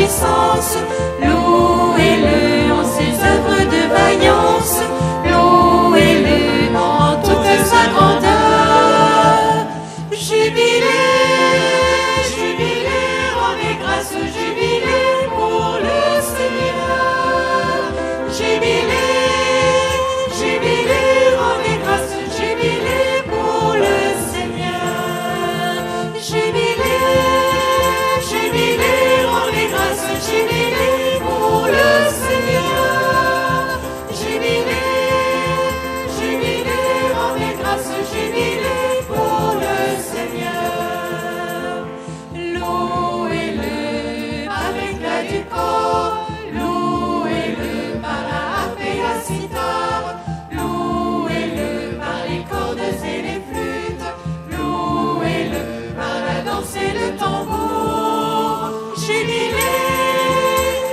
puissance. Louez-le en ses œuvres de vaillance. Louez-le en toute sa grandeur. Jubilez, jubilez, rendez grâce, jubilez pour le Seigneur. Jubilez, jubilez, rendez grâce, jubilez pour le Seigneur. Jubilez, jubilez, rendez grâce, jubilez pour le Seigneur. Jubilez, jubilez, rendez grâce, jubilez pour le Seigneur. Louez-le par l'éclat du corps, louez-le par la harpe et la cithare, louez-le par les cordes et les flûtes, louez-le par la danse et le tambour. Jubilez,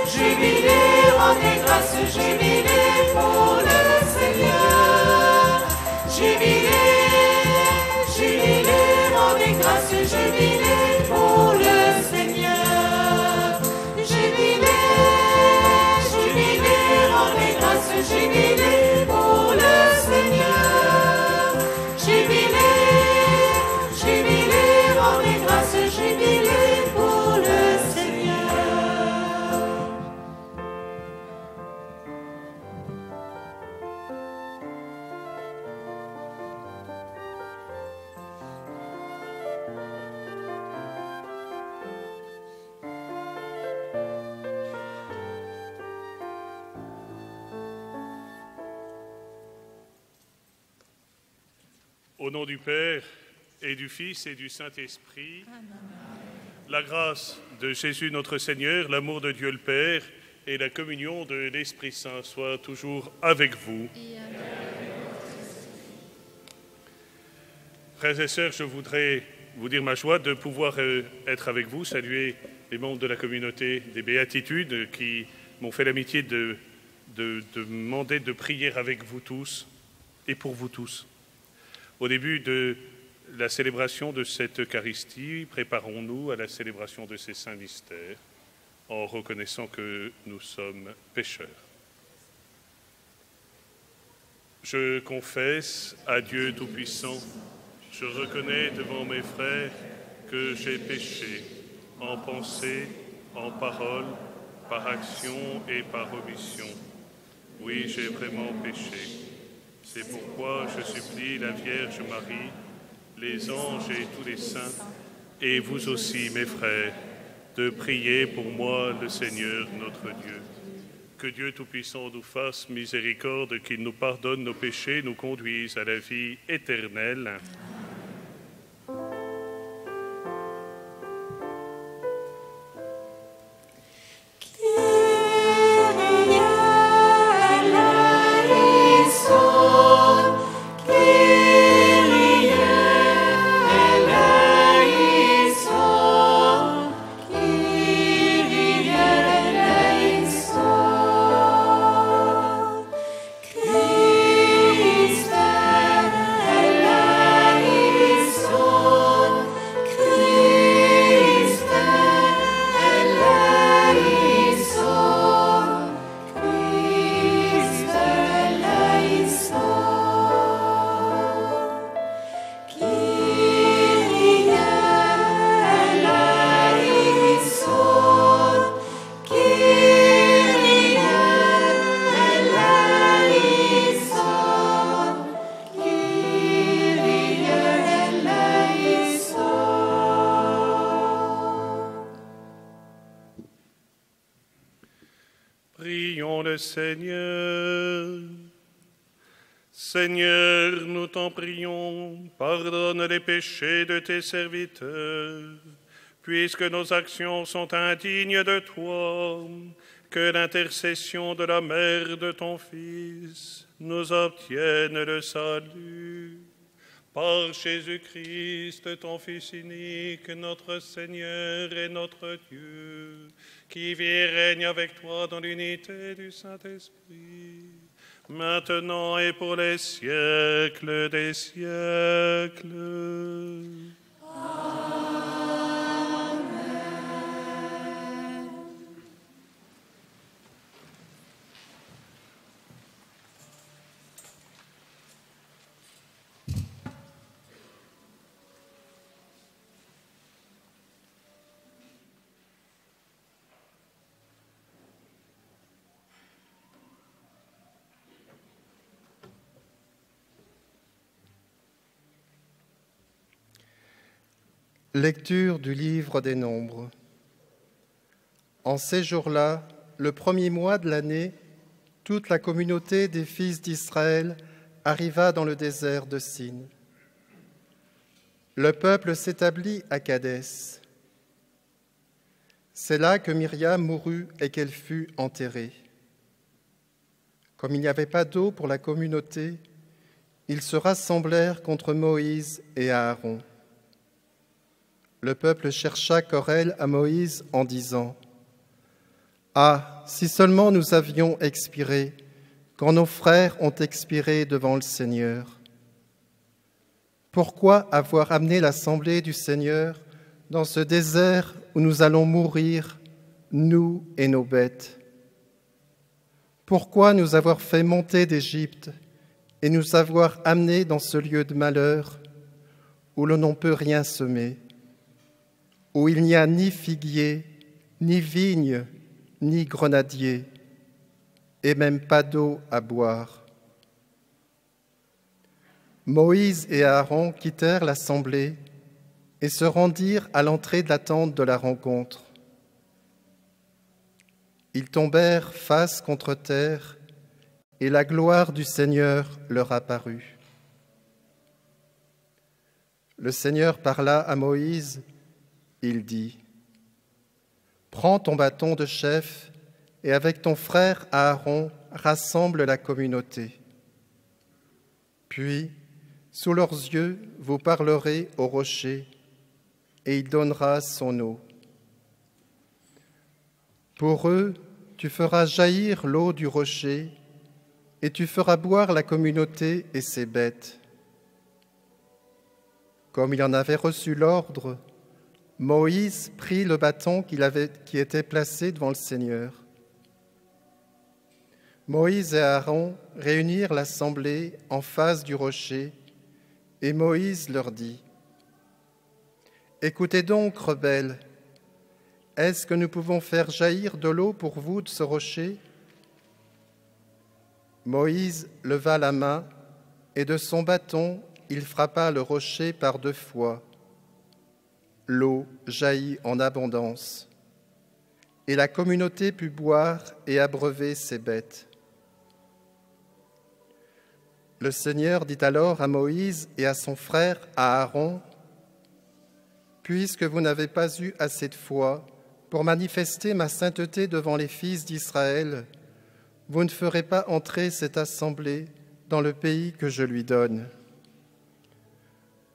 jubilez, rendez grâce, jubilez pour le Seigneur. Jubilez, jubilez, rendez grâce, jubilez pour le Seigneur. Jubilez, jubilez, rendez grâce, jubilez pour le Seigneur. Jubilez, jubilez, rendez grâce, jubilez pour le Seigneur. Au nom du Père et du Fils et du Saint-Esprit, la grâce de Jésus notre Seigneur, l'amour de Dieu le Père et la communion de l'Esprit Saint soient toujours avec vous. Frères et sœurs, je voudrais vous dire ma joie de pouvoir être avec vous, saluer les membres de la communauté des Béatitudes qui m'ont fait l'amitié de demander de prier avec vous tous et pour vous tous. Au début de la célébration de cette Eucharistie, préparons-nous à la célébration de ces saints mystères en reconnaissant que nous sommes pécheurs. Je confesse à Dieu Tout-Puissant, je reconnais devant mes frères que j'ai péché en pensée, en parole, par action et par omission. Oui, j'ai vraiment péché. C'est pourquoi je supplie la Vierge Marie, les anges et tous les saints, et vous aussi, mes frères, de prier pour moi le Seigneur notre Dieu. Que Dieu Tout-Puissant nous fasse miséricorde, qu'il nous pardonne nos péchés, nous conduise à la vie éternelle. Prions le Seigneur. Seigneur, nous t'en prions, pardonne les péchés de tes serviteurs, puisque nos actions sont indignes de toi, que l'intercession de la mère de ton Fils nous obtienne le salut. Par Jésus-Christ, ton Fils unique, notre Seigneur et notre Dieu, qui vit et règne avec toi dans l'unité du Saint-Esprit, maintenant et pour les siècles des siècles. Amen. Lecture du livre des Nombres. En ces jours-là, le premier mois de l'année, toute la communauté des fils d'Israël arriva dans le désert de Sin. Le peuple s'établit à Kadès. C'est là que Myriam mourut et qu'elle fut enterrée. Comme il n'y avait pas d'eau pour la communauté, ils se rassemblèrent contre Moïse et Aaron. Le peuple chercha querelle à Moïse en disant : « Ah, si seulement nous avions expiré, quand nos frères ont expiré devant le Seigneur. Pourquoi avoir amené l'assemblée du Seigneur dans ce désert où nous allons mourir, nous et nos bêtes ? Pourquoi nous avoir fait monter d'Égypte et nous avoir amenés dans ce lieu de malheur où l'on ne peut rien semer, où il n'y a ni figuier, ni vigne, ni grenadier, et même pas d'eau à boire. » Moïse et Aaron quittèrent l'assemblée et se rendirent à l'entrée de la tente de la rencontre. Ils tombèrent face contre terre, et la gloire du Seigneur leur apparut. Le Seigneur parla à Moïse, il dit : « Prends ton bâton de chef et avec ton frère Aaron, rassemble la communauté. Puis, sous leurs yeux, vous parlerez au rocher, et il donnera son eau. Pour eux, tu feras jaillir l'eau du rocher, et tu feras boire la communauté et ses bêtes. » Comme il en avait reçu l'ordre, Moïse prit le bâton qui était placé devant le Seigneur. Moïse et Aaron réunirent l'assemblée en face du rocher, et Moïse leur dit : « Écoutez donc, rebelles, est-ce que nous pouvons faire jaillir de l'eau pour vous de ce rocher ? » Moïse leva la main, et de son bâton, il frappa le rocher par 2 fois. L'eau jaillit en abondance, et la communauté put boire et abreuver ses bêtes. Le Seigneur dit alors à Moïse et à son frère Aaron : « Puisque vous n'avez pas eu assez de foi pour manifester ma sainteté devant les fils d'Israël, vous ne ferez pas entrer cette assemblée dans le pays que je lui donne.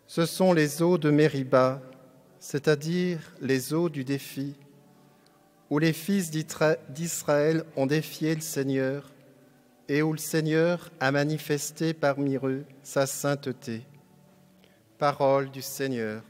Ce sont les eaux de Mériba, c'est-à-dire les eaux du défi, où les fils d'Israël ont défié le Seigneur et où le Seigneur a manifesté parmi eux sa sainteté. » Parole du Seigneur.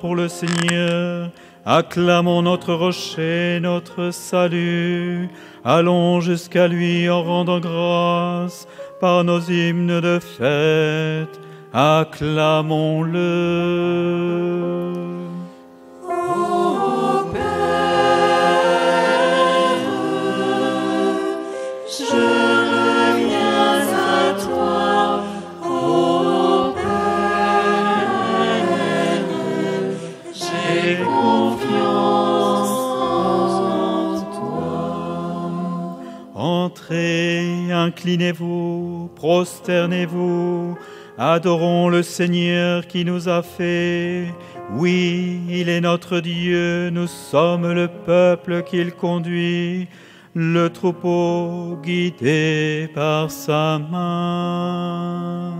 Pour le Seigneur, acclamons notre rocher, notre salut. Allons jusqu'à lui en rendant grâce par nos hymnes de fête. Acclamons-le. Ô Père, je reviens à toi. Ô Père, j'ai confiance en toi. Entrez, inclinez-vous, prosternez-vous. Adorons le Seigneur qui nous a fait. Oui, il est notre Dieu, nous sommes le peuple qu'il conduit. le troupeau guidé par sa main.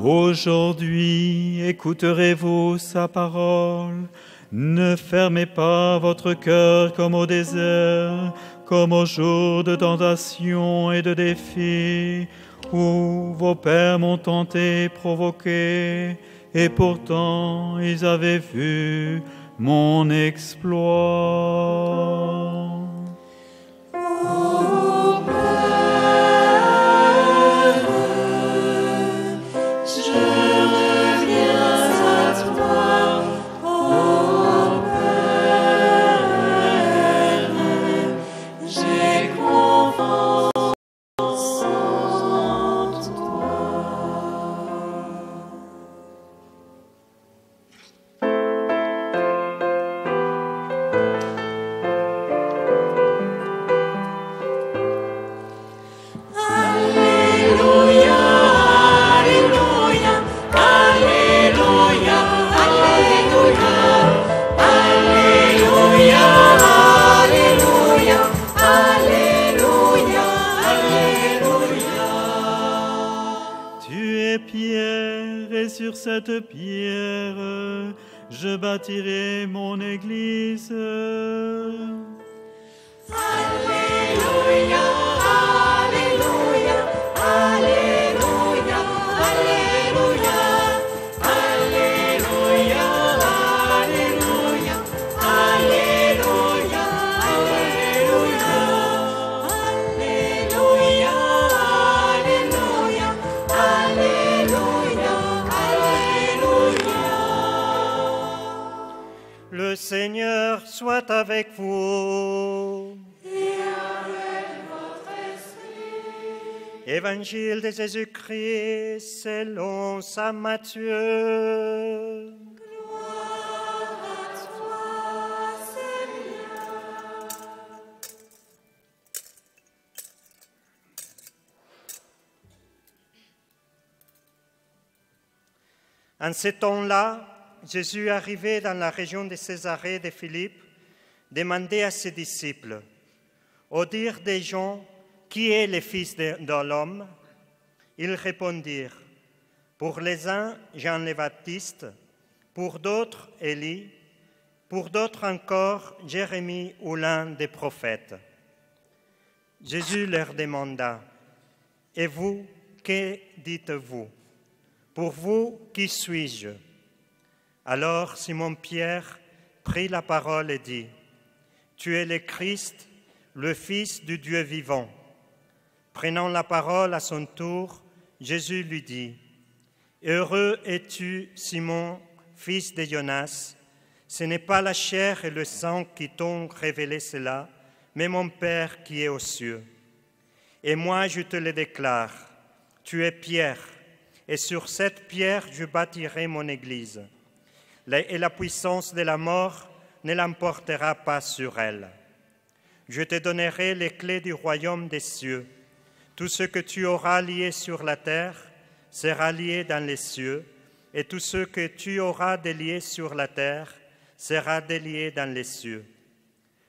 Aujourd'hui, écouterez-vous sa parole. Ne fermez pas votre cœur comme au désert, comme au jour de tentation et de défi, où vos pères m'ont tenté, provoqué, et pourtant ils avaient vu mon exploit. Cette pierre, je bâtirai mon église. Alléluia, Alléluia, Alléluia, Alléluia, Alléluia, Alléluia, Alléluia, Alléluia, Alléluia, Alléluia. Le Seigneur soit avec vous. Et avec votre esprit. Évangile de Jésus-Christ selon saint Matthieu. Gloire à toi, Seigneur. En ce temps-là, Jésus, arrivé dans la région de Césarée de Philippe, demandait à ses disciples, « Au dire des gens, qui est le Fils de l'homme ?» Ils répondirent, « Pour les uns, Jean le Baptiste, pour d'autres, Élie, pour d'autres encore, Jérémie ou l'un des prophètes. » Jésus leur demanda, « Et vous, que dites-vous? Pour vous, qui suis-je » Alors Simon-Pierre prit la parole et dit, « Tu es le Christ, le Fils du Dieu vivant. » Prenant la parole à son tour, Jésus lui dit, « Heureux es-tu, Simon, fils de Jonas, ce n'est pas la chair et le sang qui t'ont révélé cela, mais mon Père qui est aux cieux. Et moi je te le déclare, tu es Pierre, et sur cette pierre je bâtirai mon Église. Et la puissance de la mort ne l'emportera pas sur elle. Je te donnerai les clés du royaume des cieux. Tout ce que tu auras lié sur la terre sera lié dans les cieux, et tout ce que tu auras délié sur la terre sera délié dans les cieux. »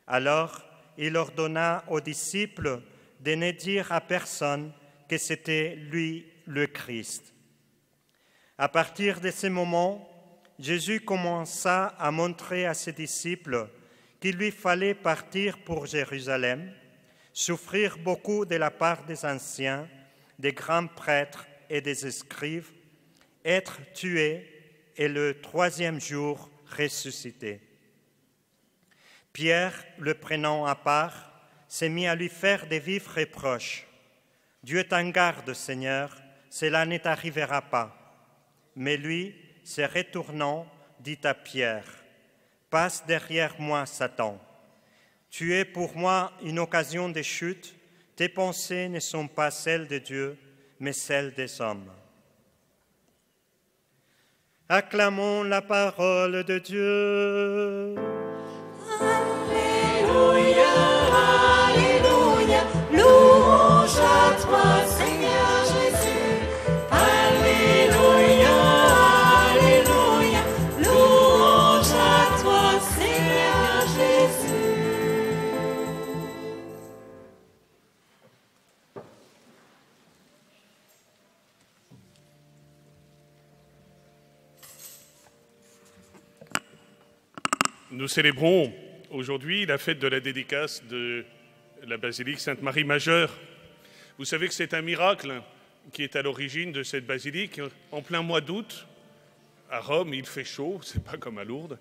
Alors il ordonna aux disciples de ne dire à personne que c'était lui le Christ. À partir de ce moment, Jésus commença à montrer à ses disciples qu'il lui fallait partir pour Jérusalem, souffrir beaucoup de la part des anciens, des grands prêtres et des scribes, être tué et le troisième jour ressuscité. Pierre, le prenant à part, s'est mis à lui faire de vifs reproches. « Dieu t'en garde, Seigneur, cela ne t'arrivera pas. » Mais lui, se retournant, dit à Pierre, « Passe derrière moi, Satan. Tu es pour moi une occasion de chute. Tes pensées ne sont pas celles de Dieu, mais celles des hommes. » Acclamons la parole de Dieu. Alléluia, Alléluia, louange à toi, Seigneur Jésus. Alléluia, Alléluia, louange à toi, Seigneur Jésus. Nous célébrons aujourd'hui la fête de la dédicace de la basilique Sainte-Marie-Majeure. Vous savez que c'est un miracle qui est à l'origine de cette basilique. En plein mois d'août, à Rome, il fait chaud, c'est pas comme à Lourdes.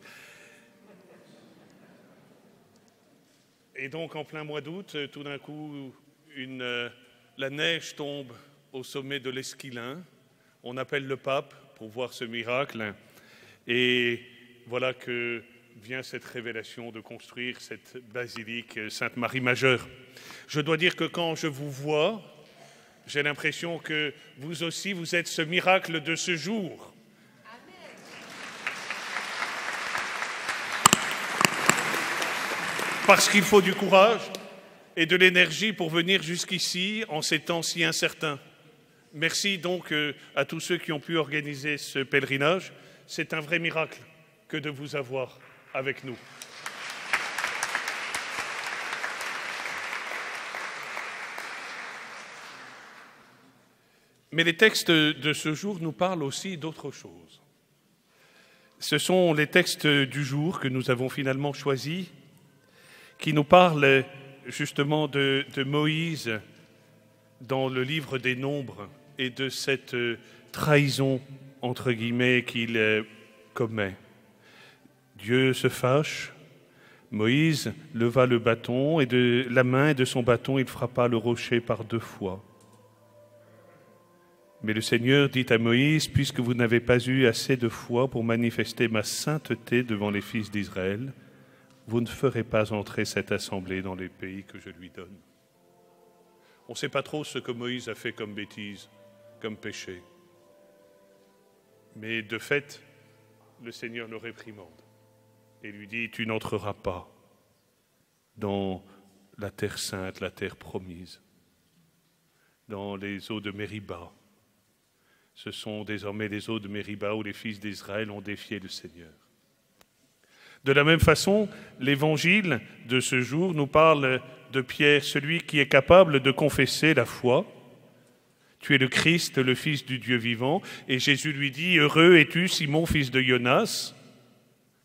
Et donc en plein mois d'août, tout d'un coup, la neige tombe au sommet de l'Esquilin. On appelle le pape pour voir ce miracle. Et voilà que vient cette révélation de construire cette basilique Sainte-Marie-Majeure. Je dois dire que quand je vous vois, j'ai l'impression que vous aussi, vous êtes ce miracle de ce jour. Amen. Parce qu'il faut du courage et de l'énergie pour venir jusqu'ici en ces temps si incertains. Merci donc à tous ceux qui ont pu organiser ce pèlerinage. C'est un vrai miracle que de vous avoir avec nous. Mais les textes de ce jour nous parlent aussi d'autre chose. Ce sont les textes du jour que nous avons finalement choisis, qui nous parlent justement de Moïse dans le livre des Nombres et de cette trahison, entre guillemets, qu'il commet. Dieu se fâche, Moïse leva le bâton et de la main et de son bâton il frappa le rocher par 2 fois. Mais le Seigneur dit à Moïse, puisque vous n'avez pas eu assez de foi pour manifester ma sainteté devant les fils d'Israël, vous ne ferez pas entrer cette assemblée dans les pays que je lui donne. On ne sait pas trop ce que Moïse a fait comme bêtise, comme péché. Mais de fait, le Seigneur le réprimande et lui dit, tu n'entreras pas dans la terre sainte, la terre promise, dans les eaux de Mériba. Ce sont désormais les eaux de Mériba où les fils d'Israël ont défié le Seigneur. De la même façon, l'évangile de ce jour nous parle de Pierre, celui qui est capable de confesser la foi. Tu es le Christ, le Fils du Dieu vivant. Et Jésus lui dit, heureux es-tu, Simon, fils de Jonas.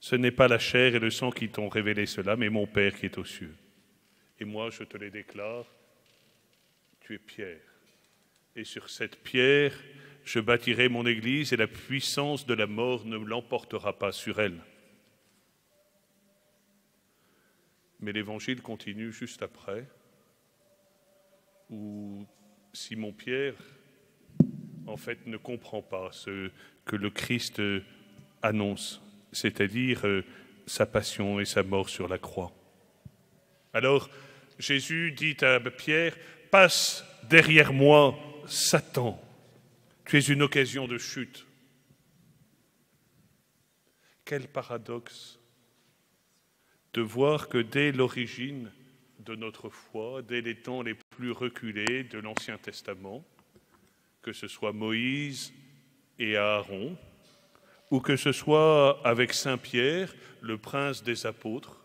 Ce n'est pas la chair et le sang qui t'ont révélé cela, mais mon Père qui est aux cieux. Et moi, je te les déclare, tu es Pierre. Et sur cette pierre, je bâtirai mon église et la puissance de la mort ne l'emportera pas sur elle. Mais l'évangile continue juste après, où Simon-Pierre, en fait, ne comprend pas ce que le Christ annonce, c'est-à-dire sa passion et sa mort sur la croix. Alors, Jésus dit à Pierre, « Passe derrière moi, Satan, tu es une occasion de chute. » Quel paradoxe de voir que dès l'origine de notre foi, dès les temps les plus reculés de l'Ancien Testament, que ce soit Moïse et Aaron, ou que ce soit avec Saint Pierre, le prince des apôtres,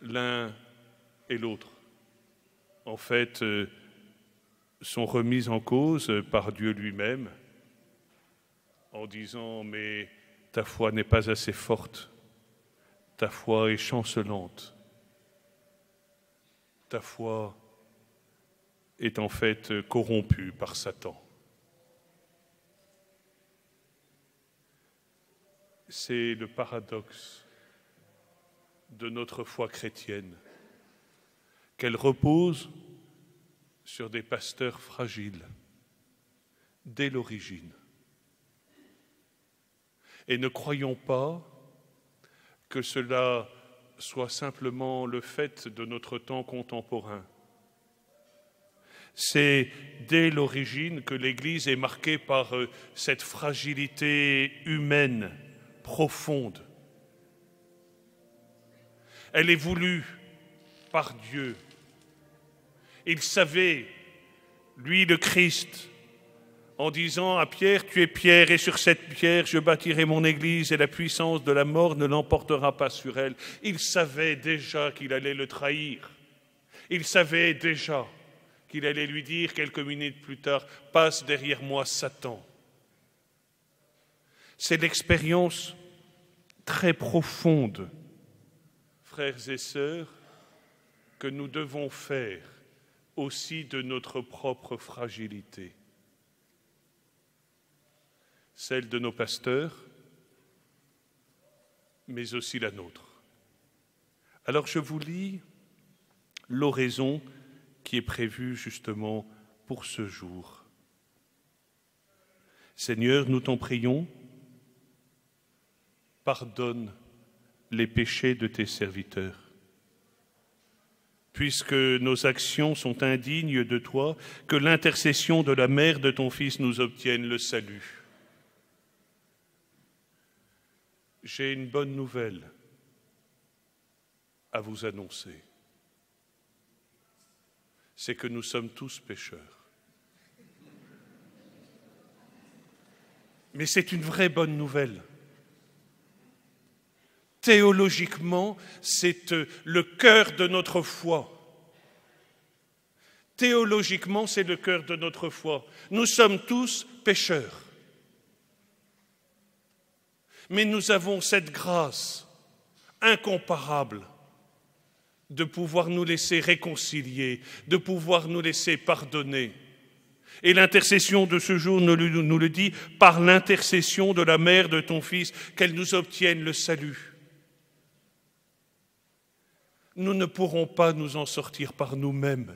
l'un et l'autre, en fait, sont remis en cause par Dieu lui-même, en disant « mais ta foi n'est pas assez forte, ta foi est chancelante, ta foi est en fait corrompue par Satan. » C'est le paradoxe de notre foi chrétienne, qu'elle repose sur des pasteurs fragiles dès l'origine. Et ne croyons pas que cela soit simplement le fait de notre temps contemporain. C'est dès l'origine que l'Église est marquée par cette fragilité humaine profonde. Elle est voulue par Dieu. Il savait, lui le Christ, en disant à Pierre, tu es Pierre, et sur cette pierre je bâtirai mon Église, et la puissance de la mort ne l'emportera pas sur elle. Il savait déjà qu'il allait le trahir. Il savait déjà qu'il allait lui dire quelques minutes plus tard, passe derrière moi, Satan. C'est l'expérience très profonde, frères et sœurs, que nous devons faire aussi de notre propre fragilité. Celle de nos pasteurs, mais aussi la nôtre. Alors je vous lis l'oraison qui est prévue justement pour ce jour. Seigneur, nous t'en prions, pardonne les péchés de tes serviteurs. Puisque nos actions sont indignes de toi, que l'intercession de la mère de ton Fils nous obtienne le salut. J'ai une bonne nouvelle à vous annoncer. C'est que nous sommes tous pécheurs. Mais c'est une vraie bonne nouvelle. Théologiquement, c'est le cœur de notre foi. Théologiquement, c'est le cœur de notre foi. Nous sommes tous pécheurs. Mais nous avons cette grâce incomparable de pouvoir nous laisser réconcilier, de pouvoir nous laisser pardonner. Et l'intercession de ce jour nous le dit, par l'intercession de la mère de ton Fils, qu'elle nous obtienne le salut. Nous ne pourrons pas nous en sortir par nous-mêmes,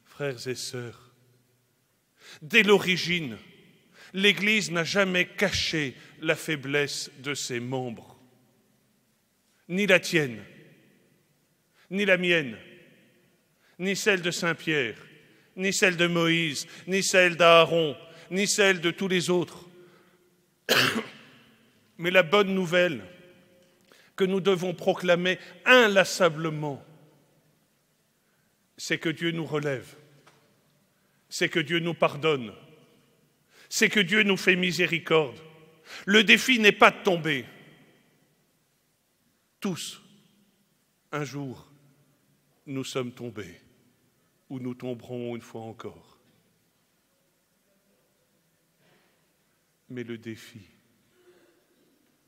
frères et sœurs. Dès l'origine, l'Église n'a jamais caché la faiblesse de ses membres, ni la tienne, ni la mienne, ni celle de Saint-Pierre, ni celle de Moïse, ni celle d'Aaron, ni celle de tous les autres. Mais la bonne nouvelle que nous devons proclamer inlassablement, c'est que Dieu nous relève, c'est que Dieu nous pardonne, c'est que Dieu nous fait miséricorde. Le défi n'est pas de tomber. Tous, un jour, nous sommes tombés, ou nous tomberons une fois encore. Mais le défi,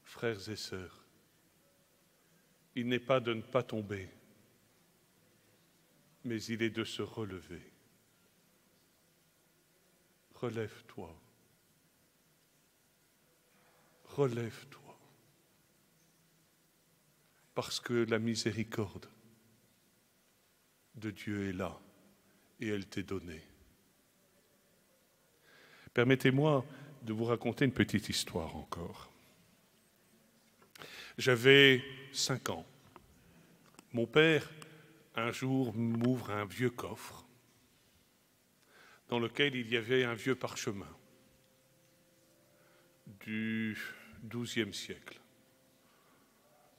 frères et sœurs, il n'est pas de ne pas tomber, mais il est de se relever. Relève-toi. Relève-toi. Parce que la miséricorde de Dieu est là et elle t'est donnée. Permettez-moi de vous raconter une petite histoire encore. J'avais 5 ans. Mon père, un jour, m'ouvre un vieux coffre dans lequel il y avait un vieux parchemin du XIIe siècle.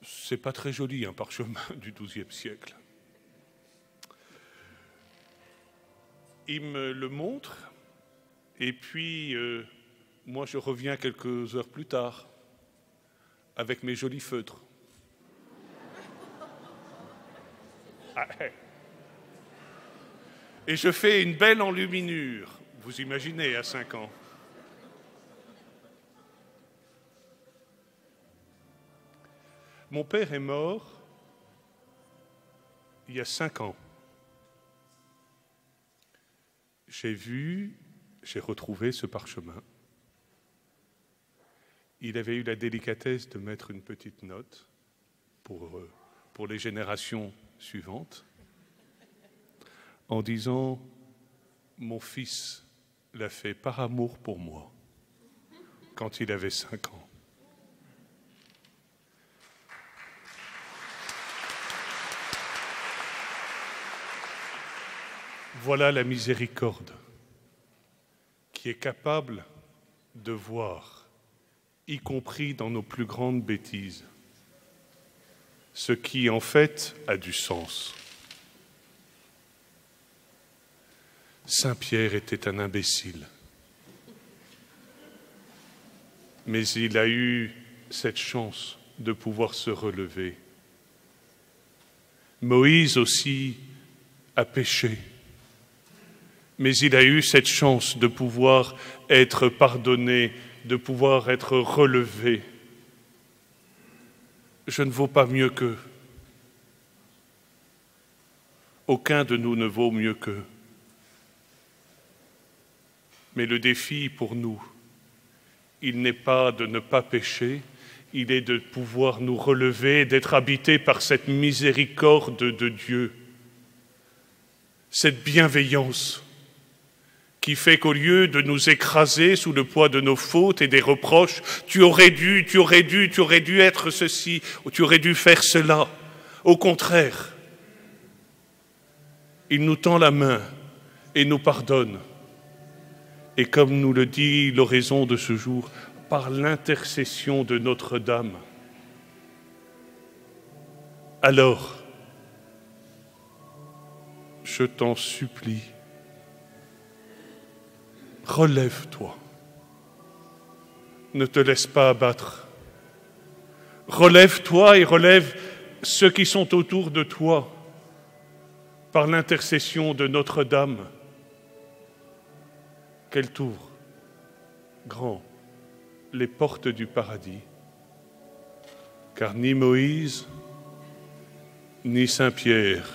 C'est pas très joli, un parchemin du XIIe siècle. Il me le montre, et puis moi je reviens quelques heures plus tard avec mes jolis feutres. Et je fais une belle enluminure, vous imaginez, à 5 ans. Mon père est mort il y a 5 ans. J'ai retrouvé ce parchemin. Il avait eu la délicatesse de mettre une petite note pour les générations suivantes, en disant « Mon fils l'a fait par amour pour moi quand il avait 5 ans. » Voilà la miséricorde qui est capable de voir, y compris dans nos plus grandes bêtises, ce qui en fait a du sens. Saint Pierre était un imbécile, mais il a eu cette chance de pouvoir se relever. Moïse aussi a péché, mais il a eu cette chance de pouvoir être pardonné, de pouvoir être relevé. Je ne vaux pas mieux qu'eux. Aucun de nous ne vaut mieux qu'eux. Mais le défi pour nous, il n'est pas de ne pas pécher, il est de pouvoir nous relever, d'être habités par cette miséricorde de Dieu, cette bienveillance qui fait qu'au lieu de nous écraser sous le poids de nos fautes et des reproches, tu aurais dû être ceci, ou tu aurais dû faire cela. Au contraire, il nous tend la main et nous pardonne. Et comme nous le dit l'oraison de ce jour, par l'intercession de Notre-Dame. Alors, je t'en supplie, relève-toi, ne te laisse pas abattre. Relève-toi et relève ceux qui sont autour de toi par l'intercession de Notre-Dame. Qu'elle t'ouvre grand les portes du paradis, car ni Moïse ni Saint Pierre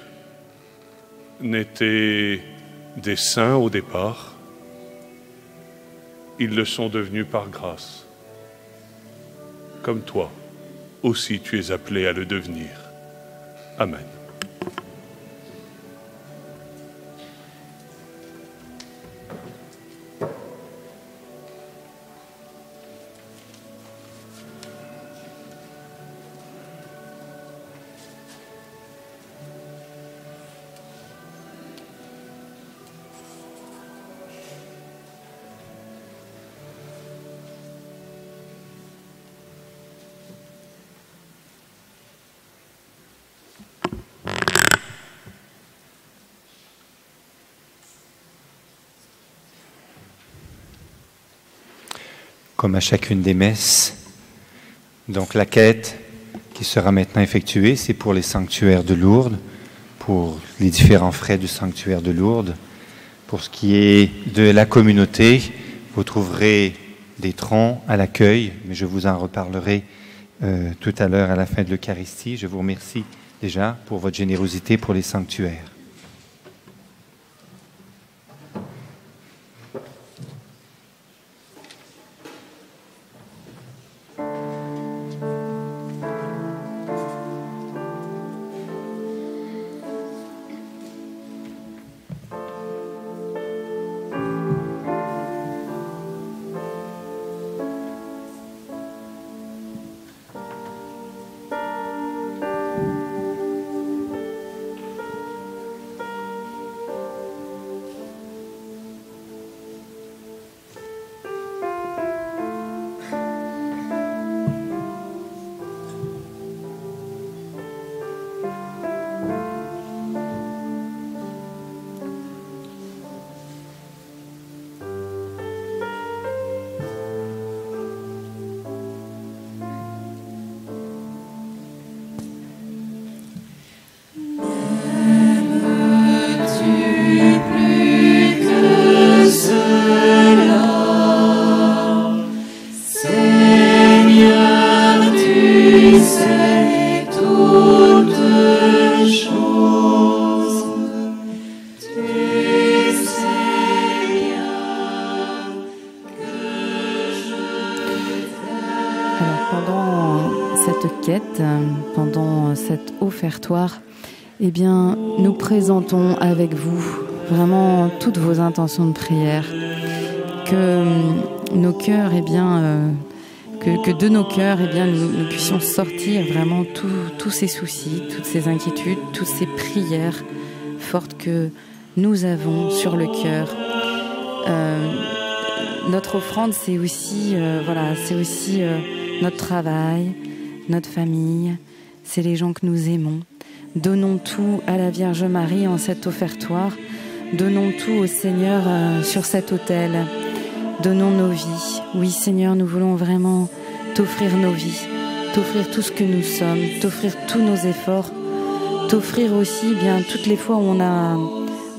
n'étaient des saints au départ, ils le sont devenus par grâce. Comme toi aussi tu es appelé à le devenir. Amen. Comme à chacune des messes. Donc la quête qui sera maintenant effectuée, c'est pour les sanctuaires de Lourdes, pour les différents frais du sanctuaire de Lourdes. Pour ce qui est de la communauté, vous trouverez des troncs à l'accueil, mais je vous en reparlerai tout à l'heure à la fin de l'Eucharistie. Je vous remercie déjà pour votre générosité pour les sanctuaires. Pendant cet offertoire, eh bien, nous présentons avec vous vraiment toutes vos intentions de prière, que nos cœurs, eh bien, que de nos cœurs, eh bien, nous puissions sortir vraiment tous ces soucis, toutes ces inquiétudes, toutes ces prières fortes que nous avons sur le cœur. Notre offrande, c'est aussi, notre travail, notre famille, c'est les gens que nous aimons. Donnons tout à la Vierge Marie en cet offertoire. Donnons tout au Seigneur sur cet autel. Donnons nos vies. Oui, Seigneur, nous voulons vraiment t'offrir nos vies, t'offrir tout ce que nous sommes, t'offrir tous nos efforts, t'offrir aussi bien toutes les fois où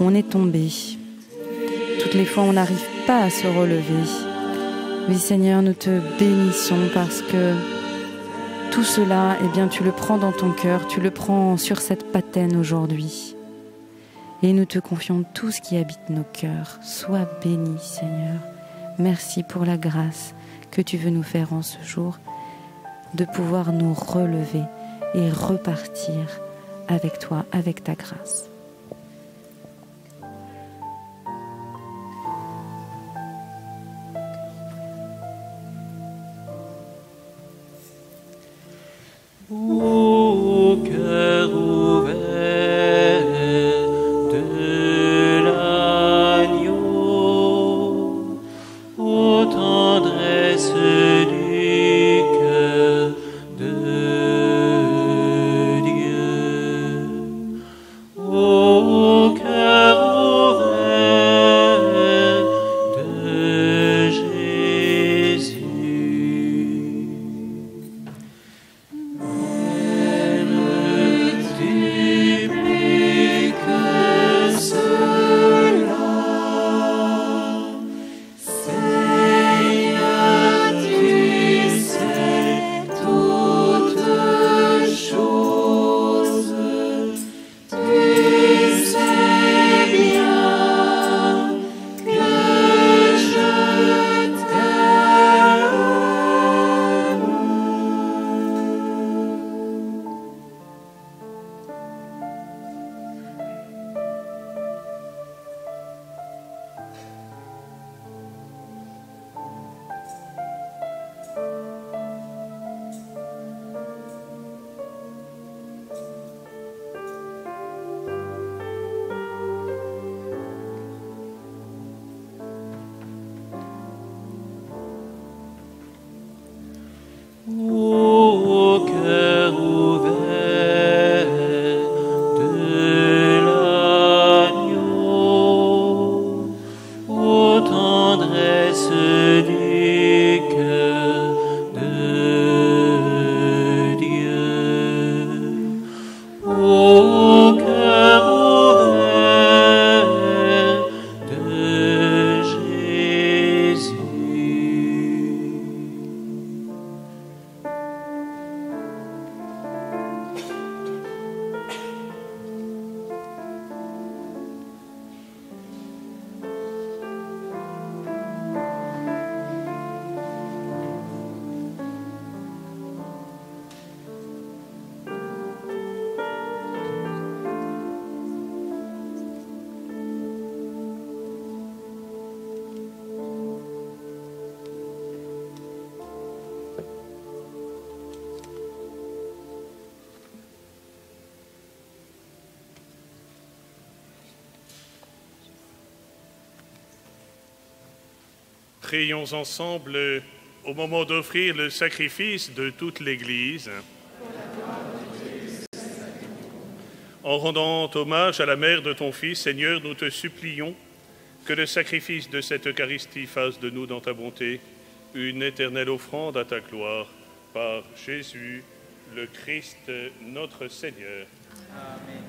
on est tombé, toutes les fois où on n'arrive pas à se relever. Oui, Seigneur, nous te bénissons parce que tout cela, eh bien, tu le prends dans ton cœur, tu le prends sur cette patène aujourd'hui. Et nous te confions tout ce qui habite nos cœurs. Sois béni, Seigneur. Merci pour la grâce que tu veux nous faire en ce jour, de pouvoir nous relever et repartir avec toi, avec ta grâce. Au cœur ouvert de l'agneau, ô tendresse du cœur de Dieu, au cœur ouvert de Jésus. Ô cœur ouvert de l'agneau, ô tendresse du cœur de Dieu, ô cœur ouvert de Jésus. Prions ensemble au moment d'offrir le sacrifice de toute l'Église. En rendant hommage à la mère de ton Fils, Seigneur, nous te supplions que le sacrifice de cette Eucharistie fasse de nous, dans ta bonté, une éternelle offrande à ta gloire, par Jésus, le Christ, notre Seigneur. Amen.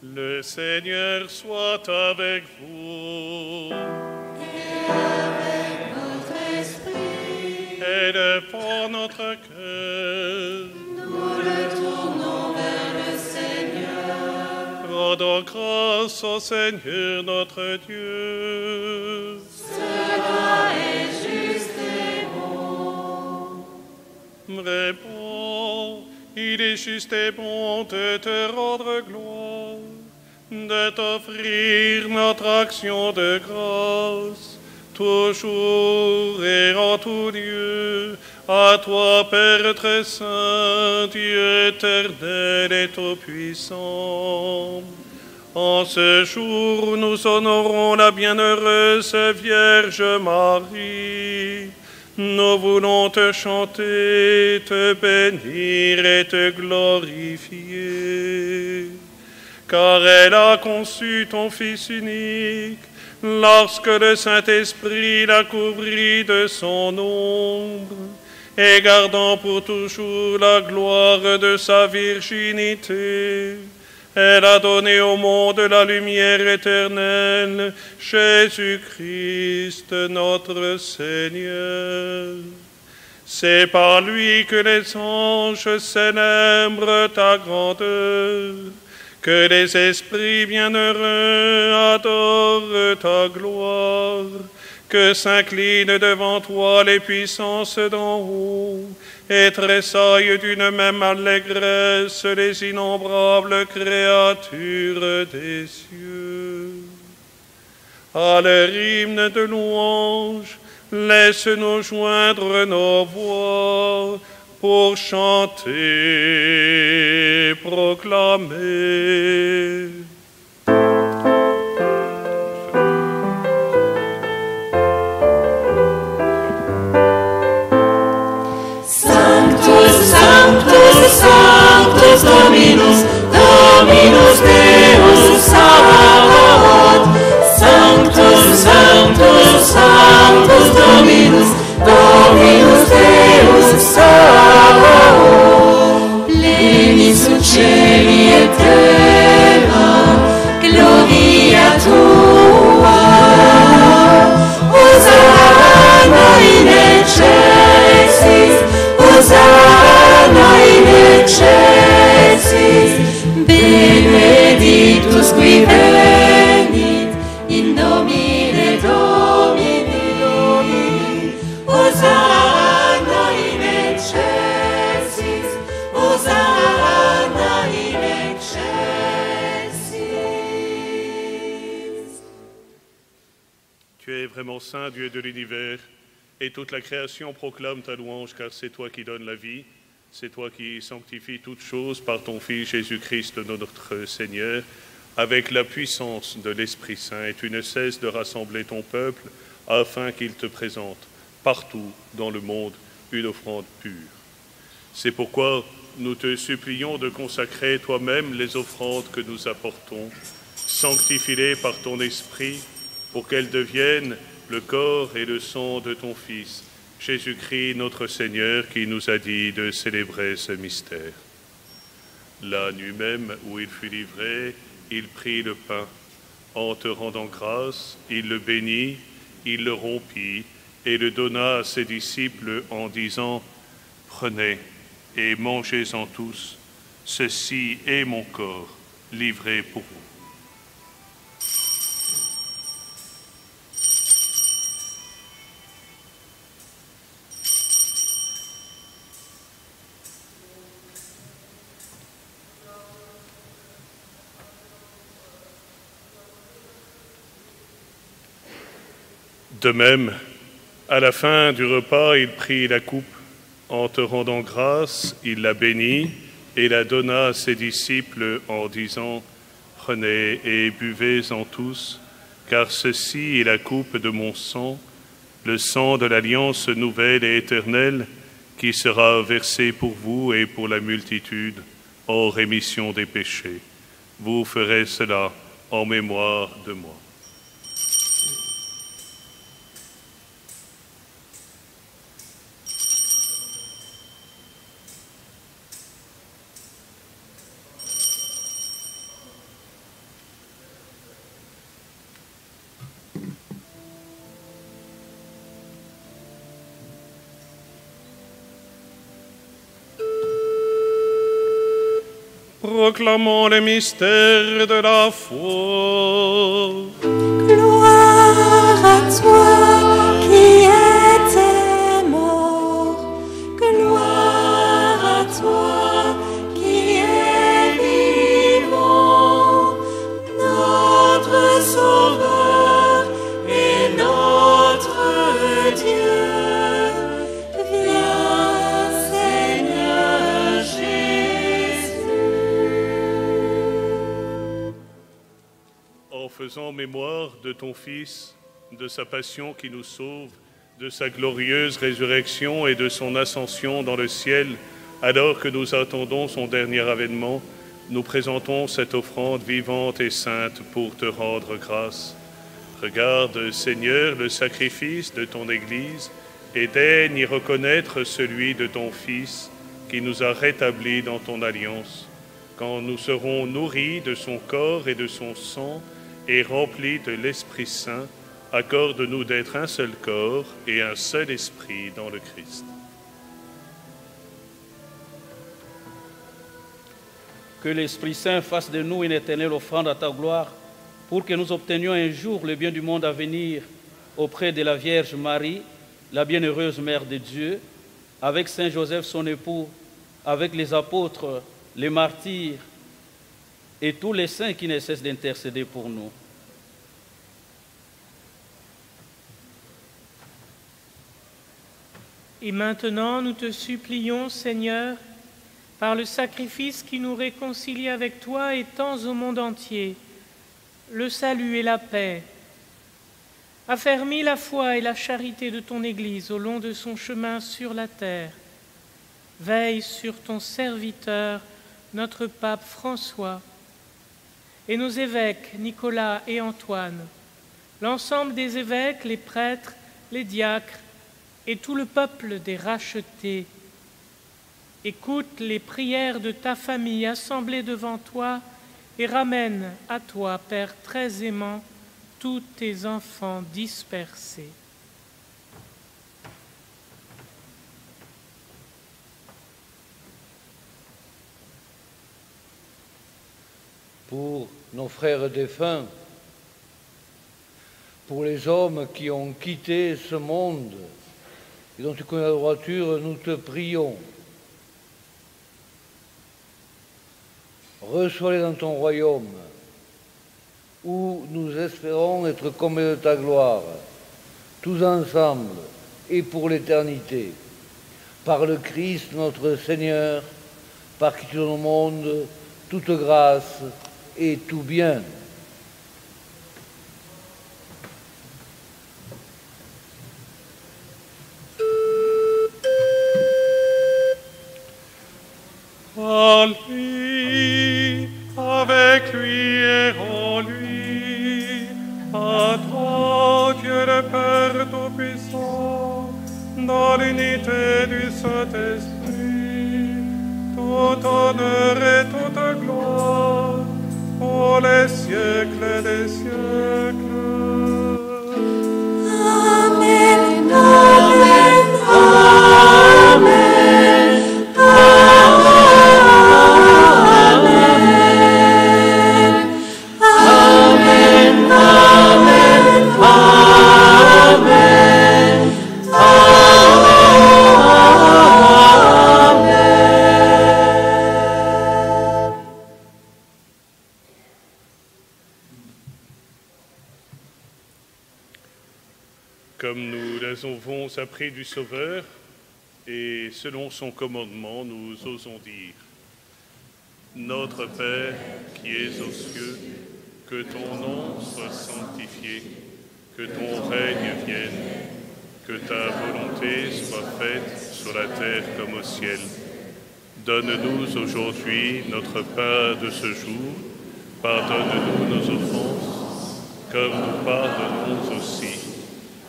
Le Seigneur soit avec vous. Et avec notre esprit. Aide pour notre cœur. Nous le tournons vers le Seigneur. Rendons grâce au Seigneur notre Dieu. Cela est juste et bon. Réponds, il est juste et bon de te rendre gloire, de t'offrir notre action de grâce, toujours et en tout lieu, À toi, Père très saint, Dieu éternel et tout-puissant, en ce jour, nous honorons la bienheureuse Vierge Marie. Nous voulons te chanter, te bénir et te glorifier, car elle a conçu ton Fils unique, lorsque le Saint-Esprit l'a couvri de son ombre, et gardant pour toujours la gloire de sa virginité, elle a donné au monde la lumière éternelle, Jésus-Christ notre Seigneur. C'est par lui que les anges célèbrent ta grandeur, que les esprits bienheureux adorent ta gloire, que s'inclinent devant toi les puissances d'en haut, et tressaillent d'une même allégresse les innombrables créatures des cieux. À leur hymne de louange, laisse-nous joindre nos voix pour chanter, proclamer. Sanctus Dominus, Dominus Deus Sabaoth. Sanctus, Sanctus, Sanctus Dominus, Dominus Deus Sabaoth. Plenius cieli et terra, gloria tua. Hosanna in excelsis, Hosanna in excelsis, benedictus qui venit in nomine Domini. Hosanna in excelsis, Hosanna in excelsis. Tu es vraiment saint, Dieu de l'univers, et toute la création proclame ta louange, car c'est toi qui donnes la vie, c'est toi qui sanctifies toutes choses par ton Fils Jésus-Christ, notre Seigneur, avec la puissance de l'Esprit Saint, et tu ne cesses de rassembler ton peuple afin qu'il te présente partout dans le monde une offrande pure. C'est pourquoi nous te supplions de consacrer toi-même les offrandes que nous apportons, sanctifie-les par ton Esprit, pour qu'elles deviennent le corps et le sang de ton Fils, Jésus-Christ notre Seigneur, qui nous a dit de célébrer ce mystère. La nuit même où il fut livré, il prit le pain. En te rendant grâce, il le bénit, il le rompit et le donna à ses disciples en disant « Prenez et mangez-en tous, ceci est mon corps livré pour vous. » De même, à la fin du repas, il prit la coupe. En te rendant grâce, il la bénit et la donna à ses disciples en disant « Prenez et buvez-en tous, car ceci est la coupe de mon sang, le sang de l'alliance nouvelle et éternelle, qui sera versé pour vous et pour la multitude en rémission des péchés. Vous ferez cela en mémoire de moi. » Proclamons le mystère de la foi. Gloire à toi qui étais mort, gloire à toi qui es vivant, notre Sauveur et notre Dieu. Viens faisant mémoire de ton Fils, de sa passion qui nous sauve, de sa glorieuse résurrection et de son ascension dans le ciel, alors que nous attendons son dernier avènement, nous présentons cette offrande vivante et sainte pour te rendre grâce. Regarde, Seigneur, le sacrifice de ton Église et daigne y reconnaître celui de ton Fils qui nous a rétablis dans ton alliance. Quand nous serons nourris de son corps et de son sang et remplis de l'Esprit Saint, accorde-nous d'être un seul corps et un seul esprit dans le Christ. Que l'Esprit Saint fasse de nous une éternelle offrande à ta gloire, pour que nous obtenions un jour le bien du monde à venir auprès de la Vierge Marie, la bienheureuse Mère de Dieu, avec Saint Joseph son époux, avec les apôtres, les martyrs et tous les saints qui ne cessent d'intercéder pour nous. Et maintenant, nous te supplions, Seigneur, par le sacrifice qui nous réconcilie avec toi et tends au monde entier, le salut et la paix. Affermis la foi et la charité de ton Église au long de son chemin sur la terre. Veille sur ton serviteur, notre pape François, et nos évêques Nicolas et Antoine, l'ensemble des évêques, les prêtres, les diacres et tout le peuple des rachetés. Écoute les prières de ta famille assemblée devant toi et ramène à toi, Père très aimant, tous tes enfants dispersés. Pour nos frères défunts, pour les hommes qui ont quitté ce monde et dont tu connais la droiture, nous te prions. Reçois-les dans ton royaume, où nous espérons être comblés de ta gloire, tous ensemble et pour l'éternité, par le Christ notre Seigneur, par qui tu donnes au monde toute grâce et tout bien. À lui, avec lui et en lui, à toi, Dieu le Père Tout-Puissant, dans l'unité du Saint-Esprit, tout honneur et toute gloire, pour les siècles des siècles. Amen, amen, amen, amen. Comme nous avons appris du Sauveur, et selon son commandement, nous osons dire: Notre Père qui es aux cieux, que ton nom soit sanctifié, que ton règne vienne, que ta volonté soit faite sur la terre comme au ciel. Donne-nous aujourd'hui notre pain de ce jour. Pardonne-nous nos offenses, comme nous pardonnons aussi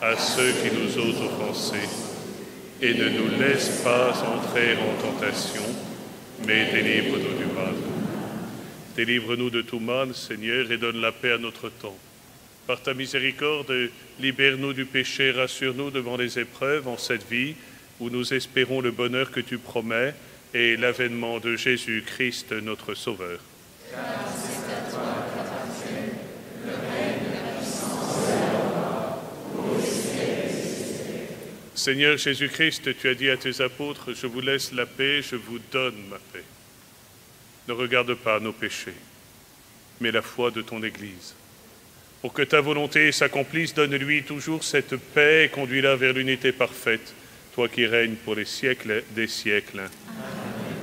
à ceux qui nous ont offensés. Et ne nous laisse pas entrer en tentation, mais délivre-nous du mal. Délivre-nous de tout mal, Seigneur, et donne la paix à notre temps. Par ta miséricorde, libère-nous du péché, rassure-nous devant les épreuves en cette vie où nous espérons le bonheur que tu promets et l'avènement de Jésus-Christ, notre Sauveur. Car c'est à toi qu'appartiennent le règne, la puissance et la gloire, pour les siècles des siècles. Seigneur Jésus-Christ, tu as dit à tes apôtres: je vous laisse la paix, je vous donne ma paix. Ne regarde pas nos péchés, mais la foi de ton Église. Pour que ta volonté s'accomplisse, donne-lui toujours cette paix et conduis-la vers l'unité parfaite, toi qui règnes pour les siècles des siècles. Amen.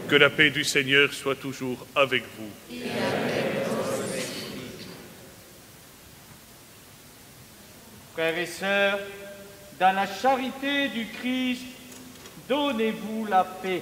Que la paix du Seigneur soit toujours avec vous. Et avec votre esprit. Frères et sœurs, dans la charité du Christ, donnez-vous la paix.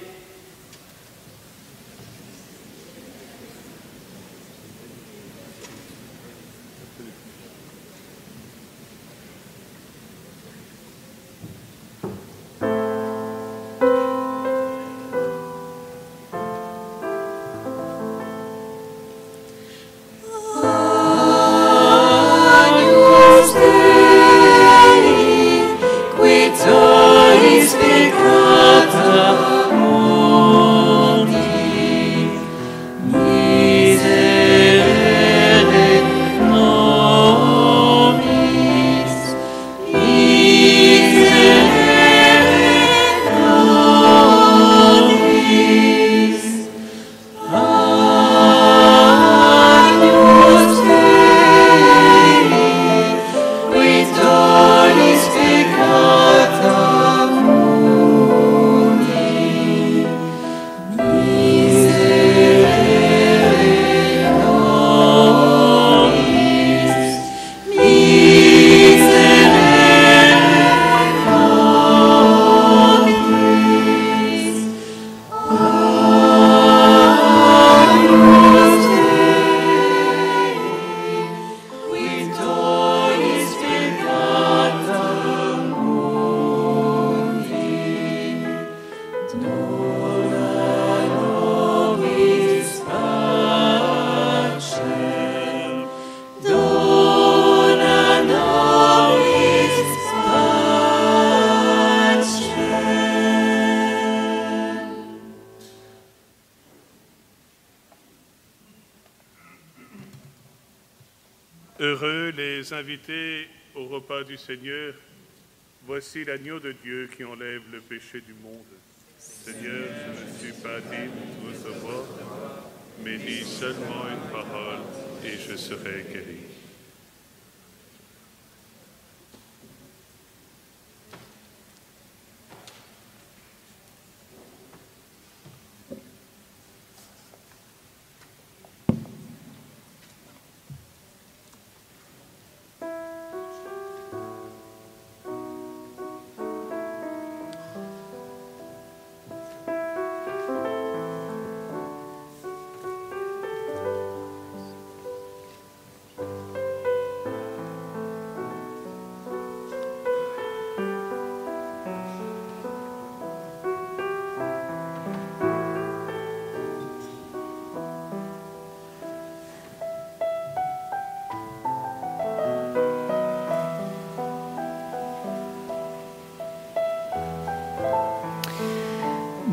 Heureux les invités au repas du Seigneur. Voici l'agneau de Dieu qui enlève le péché du monde. Seigneur, je ne suis pas digne de recevoir, mais dis seulement une parole et je serai guéri.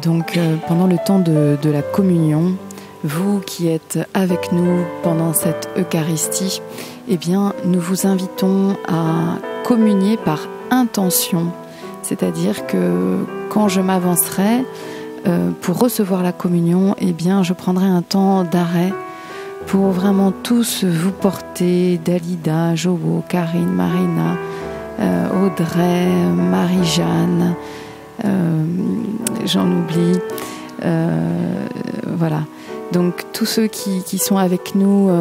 Donc pendant le temps de la communion, vous qui êtes avec nous pendant cette Eucharistie, eh bien, nous vous invitons à communier par intention. C'est-à-dire que quand je m'avancerai pour recevoir la communion, eh bien, je prendrai un temps d'arrêt pour vraiment tous vous porter, Dalida, Jobo, Karine, Marina, Audrey, Marie-Jeanne, j'en oublie, voilà. Donc tous ceux qui sont avec nous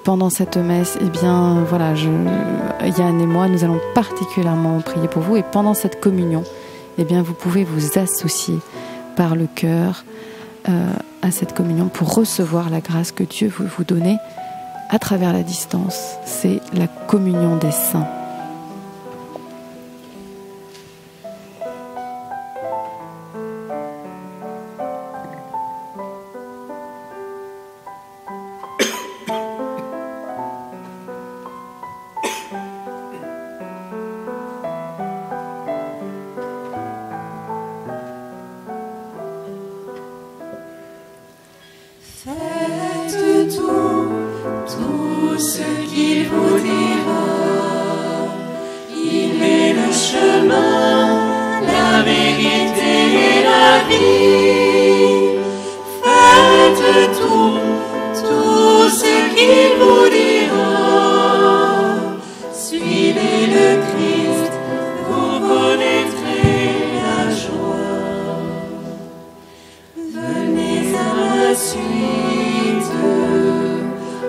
pendant cette messe, eh bien voilà, Yann et moi, nous allons particulièrement prier pour vous. Et pendant cette communion, eh bien vous pouvez vous associer par le cœur à cette communion pour recevoir la grâce que Dieu veut vous donner à travers la distance. C'est la communion des saints.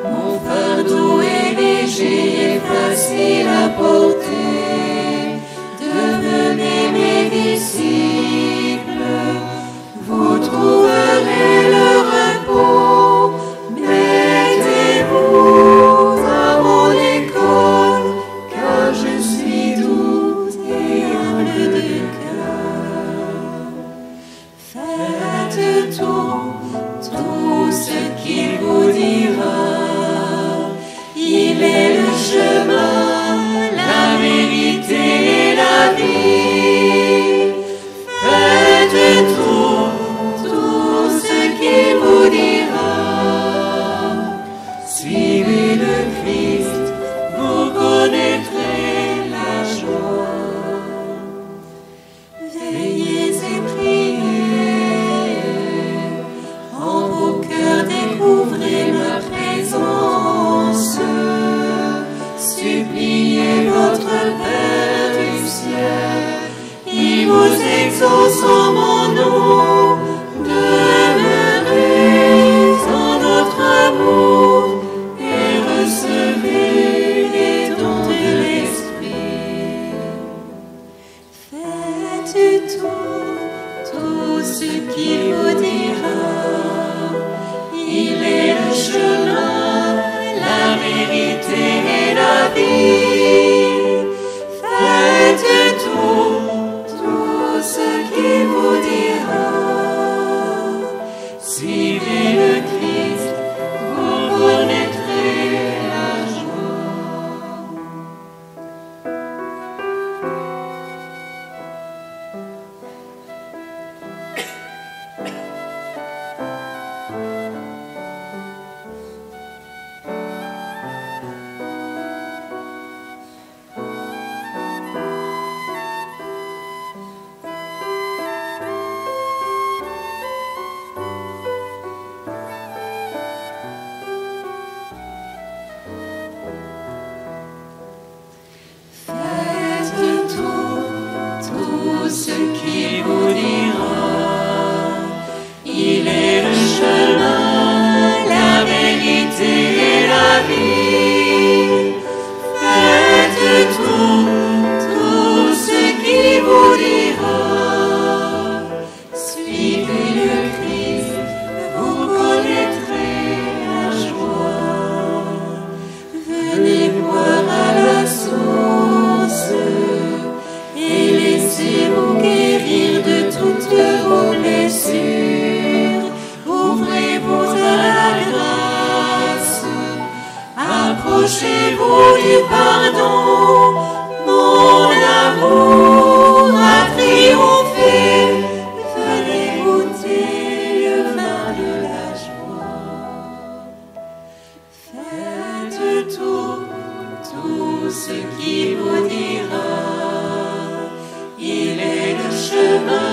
Mon fardeau est léger et facile à porter. qui est votre Père du ciel, il vous exauce en mon nom, demeurez en notre amour et recevez les dons de l'Esprit. Faites tout ce qu'il vous dira, il est le chemin, la vérité et la vie. Faites tout ce qu'il vous dira. Suivez le Christ, vous connaîtrez la joie. Faites tout ce qu'il vous dira. Il est le chemin, la vérité et la vie. Faites tout ce qu'il vous dira. Suivez le Christ, vous connaîtrez la joie. Venez boire à la source et laissez-vous guérir de toutes vos blessures. Ouvrez-vous à la grâce, approchez-vous du pardon. Mon amour a triomphé, venez goûter le vin de la joie. Faites tout ce qu'il vous dira. Il est le chemin,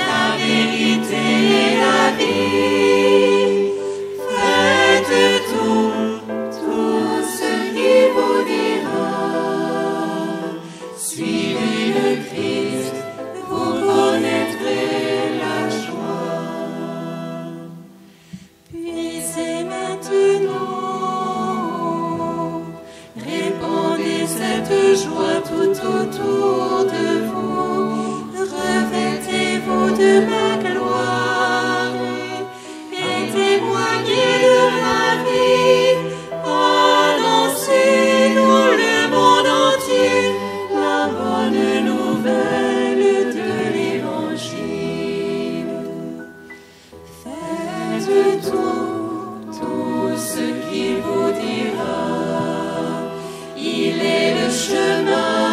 la vérité et la vie. Faites tout ce qu'il vous dira. Suivez le Christ, vous connaîtrez la joie. Puisez maintenant, répandez cette joie tout autour de vous. Revêtez-vous de ma gloire et témoignez de ma vie. Annoncez dans le monde entier la bonne nouvelle de l'Évangile. Faites tout ce qu'il vous dira. Il est le chemin,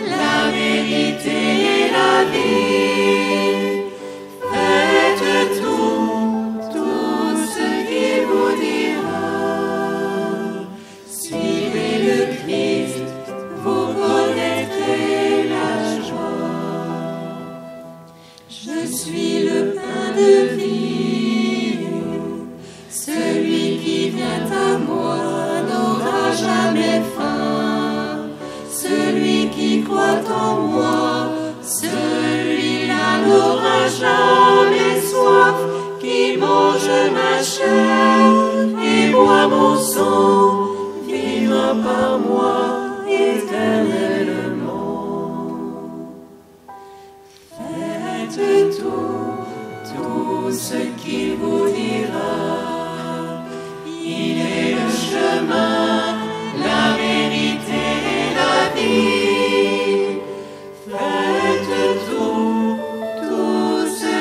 la vérité et la vie. Faites tout ce qu'il vous dira. Suivez le Christ, vous connaîtrez la joie. Je suis le pain de vie, celui qui vient à moi n'aura jamais faim. Celui qui croit en moi, celui-là n'aura jamais soif. Qui mange ma chair et boit mon sang, vivra par moi éternellement. Faites tout ce qu'il vous dira. Il est le chemin, la vérité et la vie. Faites tout ce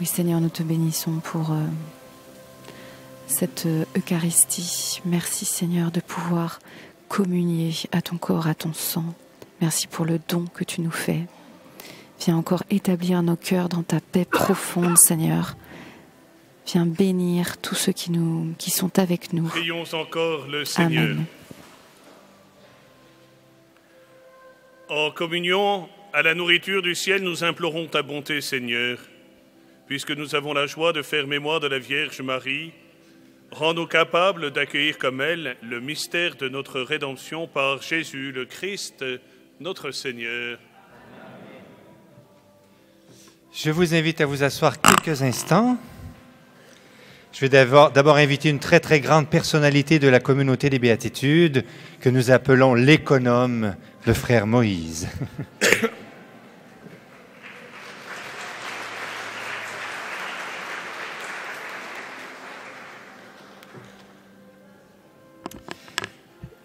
Oui, Seigneur, nous te bénissons pour cette Eucharistie. Merci, Seigneur, de pouvoir communier à ton corps, à ton sang. Merci pour le don que tu nous fais. Viens encore établir nos cœurs dans ta paix profonde, Seigneur. Viens bénir tous ceux qui sont avec nous. Prions encore le Seigneur. Amen. En communion à la nourriture du ciel, nous implorons ta bonté, Seigneur. Puisque nous avons la joie de faire mémoire de la Vierge Marie, rends-nous capables d'accueillir comme elle le mystère de notre rédemption par Jésus le Christ, notre Seigneur. Je vous invite à vous asseoir quelques instants. Je vais d'abord inviter une très très grande personnalité de la communauté des Béatitudes que nous appelons l'économe, le frère Moïse.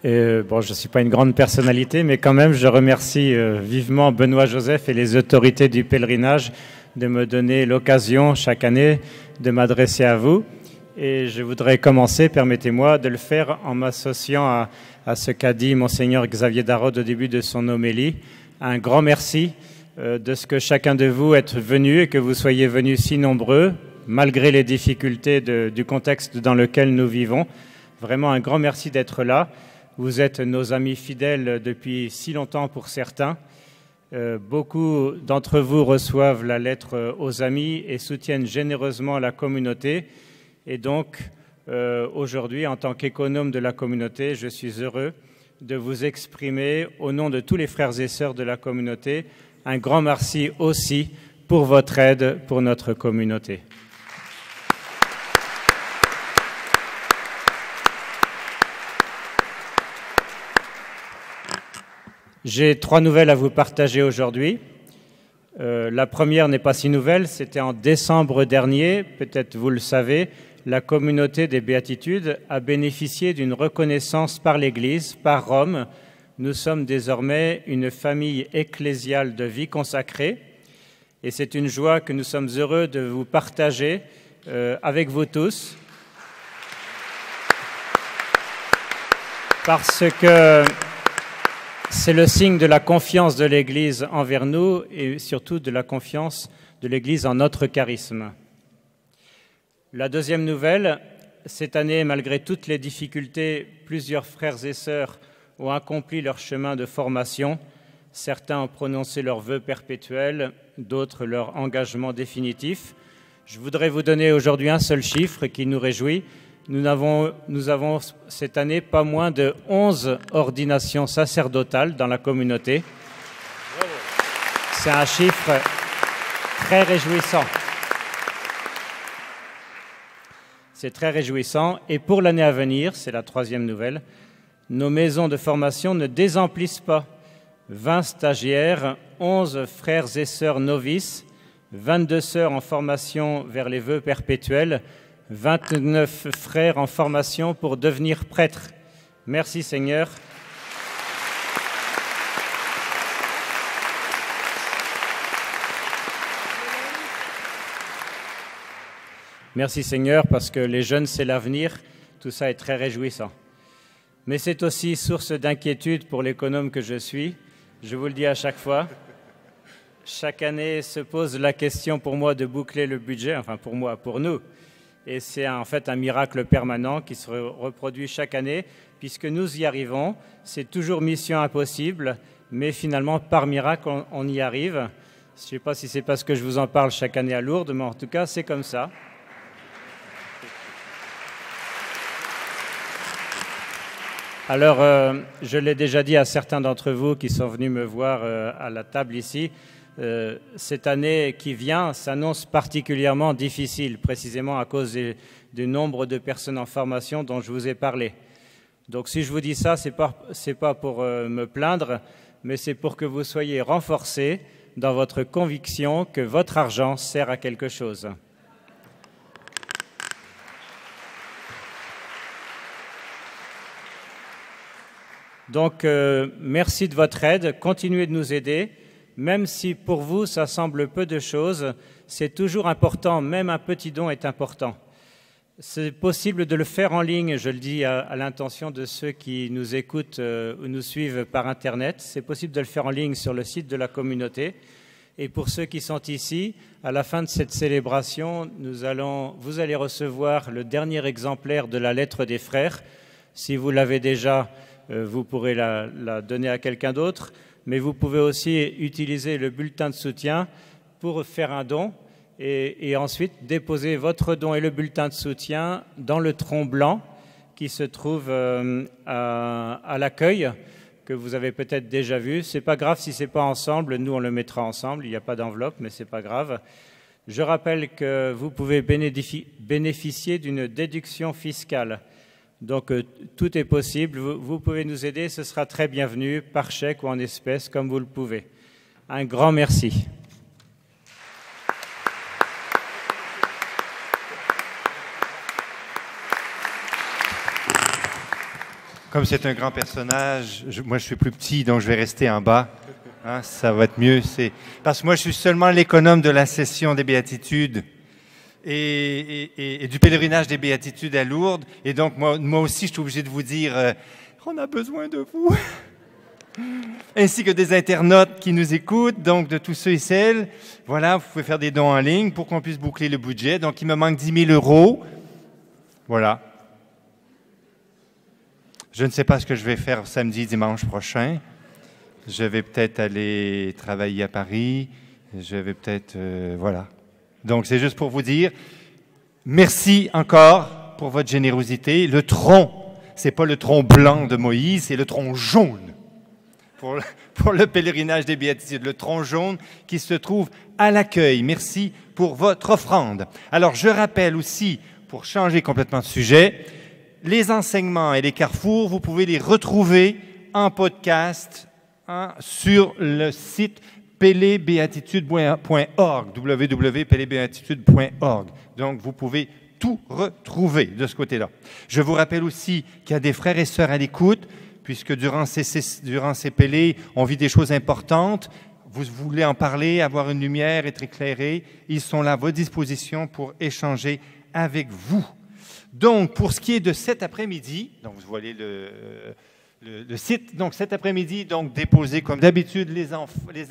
Je ne suis pas une grande personnalité, mais quand même, je remercie vivement Benoît Joseph et les autorités du pèlerinage de me donner l'occasion chaque année de m'adresser à vous. Et je voudrais commencer, permettez-moi, de le faire en m'associant à ce qu'a dit Monseigneur Xavier Darod au début de son homélie. Un grand merci de ce que chacun de vous êtes venu et que vous soyez venus si nombreux, malgré les difficultés du contexte dans lequel nous vivons. Vraiment un grand merci d'être là. Vous êtes nos amis fidèles depuis si longtemps pour certains. Beaucoup d'entre vous reçoivent la lettre aux amis et soutiennent généreusement la communauté. Et donc, aujourd'hui, en tant qu'économe de la communauté, je suis heureux de vous exprimer, au nom de tous les frères et sœurs de la communauté, un grand merci aussi pour votre aide pour notre communauté. J'ai 3 nouvelles à vous partager aujourd'hui. La première n'est pas si nouvelle, c'était en décembre dernier, peut-être vous le savez, la communauté des Béatitudes a bénéficié d'une reconnaissance par l'Église, par Rome. Nous sommes désormais une famille ecclésiale de vie consacrée et c'est une joie que nous sommes heureux de vous partager avec vous tous parce que c'est le signe de la confiance de l'Église envers nous et surtout de la confiance de l'Église en notre charisme. La deuxième nouvelle, cette année, malgré toutes les difficultés, plusieurs frères et sœurs ont accompli leur chemin de formation. Certains ont prononcé leurs vœux perpétuels, d'autres leur engagement définitif. Je voudrais vous donner aujourd'hui un seul chiffre qui nous réjouit. Nous avons cette année pas moins de 11 ordinations sacerdotales dans la communauté. C'est un chiffre très réjouissant. C'est très réjouissant. Et pour l'année à venir, c'est la troisième nouvelle, nos maisons de formation ne désemplissent pas. 20 stagiaires, 11 frères et sœurs novices, 22 sœurs en formation vers les vœux perpétuels, 29 frères en formation pour devenir prêtres. Merci Seigneur. Merci Seigneur parce que les jeunes c'est l'avenir, tout ça est très réjouissant. Mais c'est aussi source d'inquiétude pour l'économe que je suis, je vous le dis à chaque fois. Chaque année se pose la question pour moi de boucler le budget, enfin pour moi, pour nous. Et c'est en fait un miracle permanent qui se reproduit chaque année, puisque nous y arrivons. C'est toujours mission impossible, mais finalement, par miracle, on y arrive. Je ne sais pas si c'est parce que je vous en parle chaque année à Lourdes, mais en tout cas, c'est comme ça. Alors, je l'ai déjà dit à certains d'entre vous qui sont venus me voir à la table ici, cette année qui vient s'annonce particulièrement difficile, précisément à cause du nombre de personnes en formation dont je vous ai parlé. Donc si je vous dis ça, c'est pas pour me plaindre, mais c'est pour que vous soyez renforcés dans votre conviction que votre argent sert à quelque chose. Donc merci de votre aide, continuez de nous aider. même si pour vous ça semble peu de choses, c'est toujours important, même un petit don est important. C'est possible de le faire en ligne, je le dis à l'intention de ceux qui nous écoutent ou nous suivent par Internet. C'est possible de le faire en ligne sur le site de la communauté. Et pour ceux qui sont ici, à la fin de cette célébration, vous allez recevoir le dernier exemplaire de la lettre des frères. Si vous l'avez déjà, vous pourrez la donner à quelqu'un d'autre. Mais vous pouvez aussi utiliser le bulletin de soutien pour faire un don. Et ensuite déposer votre don et le bulletin de soutien dans le tronc blanc qui se trouve à l'accueil, que vous avez peut-être déjà vu. C'est pas grave si c'est pas ensemble, nous on le mettra ensemble, il n'y a pas d'enveloppe, mais c'est pas grave. Je rappelle que vous pouvez bénéficier d'une déduction fiscale. Donc tout est possible, vous pouvez nous aider, ce sera très bienvenu, par chèque ou en espèces, comme vous le pouvez. Un grand merci. Comme c'est un grand personnage, moi je suis plus petit, donc je vais rester en bas. Hein, ça va être mieux. Parce que moi je suis seulement l'économe de la session des béatitudes et du pèlerinage des béatitudes à Lourdes. Et donc moi aussi je suis obligé de vous dire, on a besoin de vous. Ainsi que des internautes qui nous écoutent, donc de tous ceux et celles. Voilà, vous pouvez faire des dons en ligne pour qu'on puisse boucler le budget. Donc il me manque 10 000 €. Voilà. Je ne sais pas ce que je vais faire samedi, dimanche prochain. Je vais peut-être aller travailler à Paris. Je vais peut-être... voilà. Donc, c'est juste pour vous dire, merci encore pour votre générosité. Le tronc, ce n'est pas le tronc blanc de Moïse, c'est le tronc jaune pour le pèlerinage des béatitudes. Le tronc jaune qui se trouve à l'accueil. Merci pour votre offrande. Alors, je rappelle aussi, pour changer complètement de sujet, les enseignements et les carrefours, vous pouvez les retrouver en podcast sur le site pelebéatitude.org, www.pelebéatitude.org. Donc, vous pouvez tout retrouver de ce côté-là. Je vous rappelle aussi qu'il y a des frères et sœurs à l'écoute, puisque durant ces pélés, on vit des choses importantes. Vous voulez en parler, avoir une lumière, être éclairé, ils sont là à votre disposition pour échanger avec vous. Donc, pour ce qui est de cet après-midi, donc vous voyez le site, donc cet après-midi, donc déposez comme d'habitude les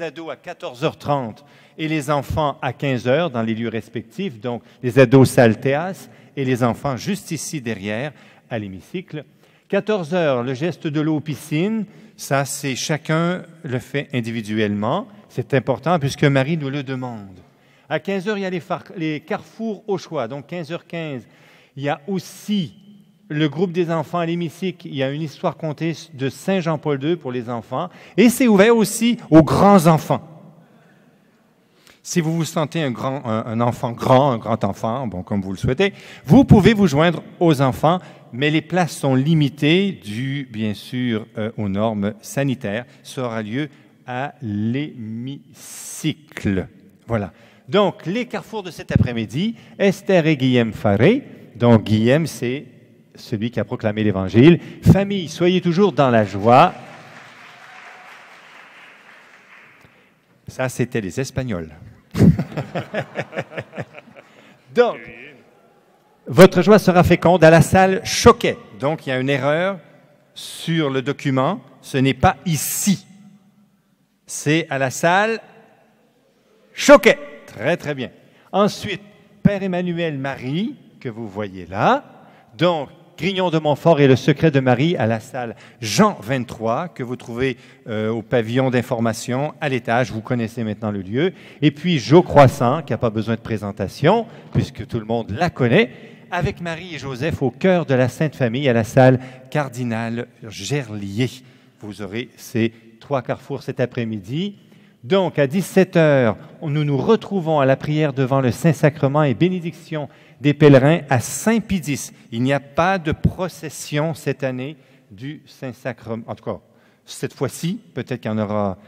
ados à 14h30 et les enfants à 15h dans les lieux respectifs, donc les ados salle théâtre et les enfants juste ici derrière à l'hémicycle. 14h, le geste de l'eau piscine, ça c'est chacun le fait individuellement, c'est important puisque Marie nous le demande. À 15h, il y a les carrefours au choix, donc 15h15. Il y a aussi le groupe des enfants à l'hémicycle. Il y a une histoire contée de Saint Jean-Paul II pour les enfants. Et c'est ouvert aussi aux grands enfants. Si vous vous sentez un grand enfant, bon, comme vous le souhaitez, vous pouvez vous joindre aux enfants, mais les places sont limitées bien sûr, aux normes sanitaires. Ça aura lieu à l'hémicycle. Voilà. Donc, les carrefours de cet après-midi, Esther et Guillaume Faré. Donc, Guillaume, c'est celui qui a proclamé l'Évangile. Famille, soyez toujours dans la joie. Ça, c'était les Espagnols. Donc, votre joie sera féconde à la salle Choquet. Donc, il y a une erreur sur le document. Ce n'est pas ici. C'est à la salle Choquet. Très, très bien. Ensuite, Père Emmanuel Marie, que vous voyez là. Donc, Grignon de Montfort et le secret de Marie à la salle Jean 23, que vous trouvez au pavillon d'information à l'étage. Vous connaissez maintenant le lieu. Et puis, Jo Croissant, qui n'a pas besoin de présentation, puisque tout le monde la connaît, avec Marie et Joseph au cœur de la Sainte Famille à la salle Cardinal Gerlier. Vous aurez ces 3 carrefours cet après-midi. Donc, à 17h, nous nous retrouvons à la prière devant le Saint-Sacrement et bénédiction des pèlerins à Saint-Pédis. Il n'y a pas de procession cette année du Saint-Sacrement. En tout cas, cette fois-ci, peut-être qu'il y en aura,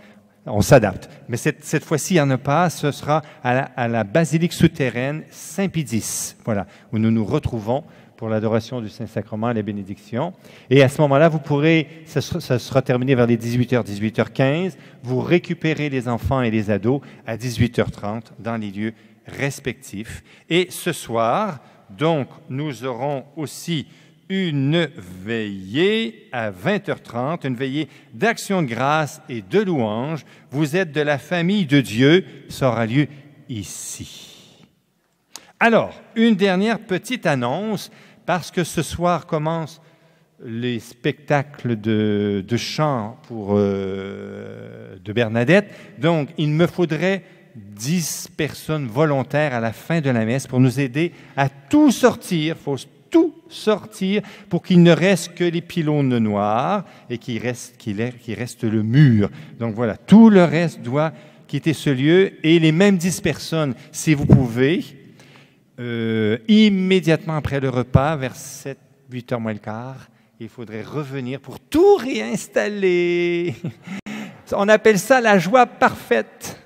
on s'adapte. Mais cette fois-ci, il n'y en a pas. Ce sera à la basilique souterraine Saint-Pédis, voilà, où nous nous retrouvons pour l'adoration du Saint-Sacrement et la bénédiction. Et à ce moment-là, vous pourrez, ça sera terminé vers les 18h, 18h15, vous récupérez les enfants et les ados à 18h30 dans les lieux respectifs. Et ce soir, donc, nous aurons aussi une veillée à 20h30, une veillée d'action de grâce et de louange. Vous êtes de la famille de Dieu, ça aura lieu ici. Alors, une dernière petite annonce, parce que ce soir commencent les spectacles de chant de Bernadette. Donc, il me faudrait 10 personnes volontaires à la fin de la messe pour nous aider à tout sortir. Il faut tout sortir pour qu'il ne reste que les pylônes noirs et qu'il reste le mur. Donc voilà, tout le reste doit quitter ce lieu. Et les mêmes 10 personnes, si vous pouvez, immédiatement après le repas, vers 7, 8h moins le quart, il faudrait revenir pour tout réinstaller. On appelle ça la joie parfaite.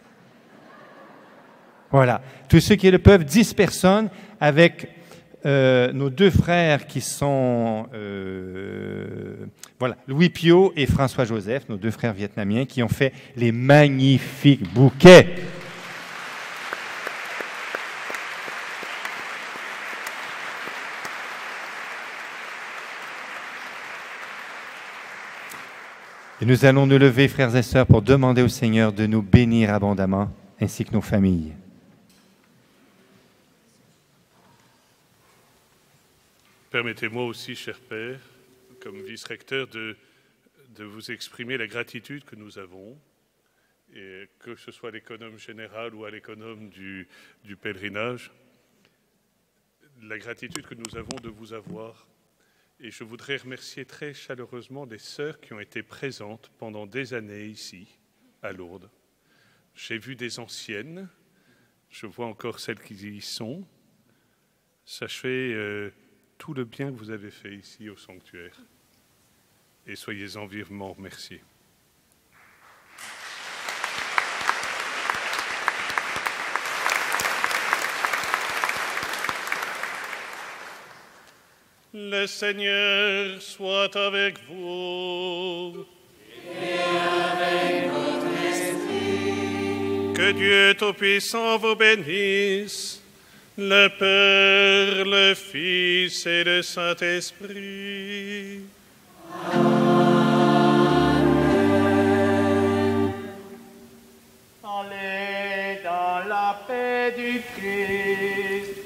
Voilà, tous ceux qui le peuvent, 10 personnes avec nos 2 frères qui sont Louis Pio et François Joseph, nos 2 frères vietnamiens qui ont fait les magnifiques bouquets. Et nous allons nous lever, frères et sœurs, pour demander au Seigneur de nous bénir abondamment, ainsi que nos familles. Permettez-moi aussi, cher Père, comme vice-recteur, de vous exprimer la gratitude que nous avons, et que ce soit à l'économe général ou à l'économe du pèlerinage, la gratitude que nous avons de vous avoir. Et je voudrais remercier très chaleureusement les sœurs qui ont été présentes pendant des années ici, à Lourdes. J'ai vu des anciennes, je vois encore celles qui y sont. Sachez tout le bien que vous avez fait ici au sanctuaire. Et soyez-en vivement remerciés. Le Seigneur soit avec vous. Et avec votre esprit. Que Dieu Tout-Puissant vous bénisse, le Père, le Fils et le Saint-Esprit. Amen. Allez dans la paix du Christ.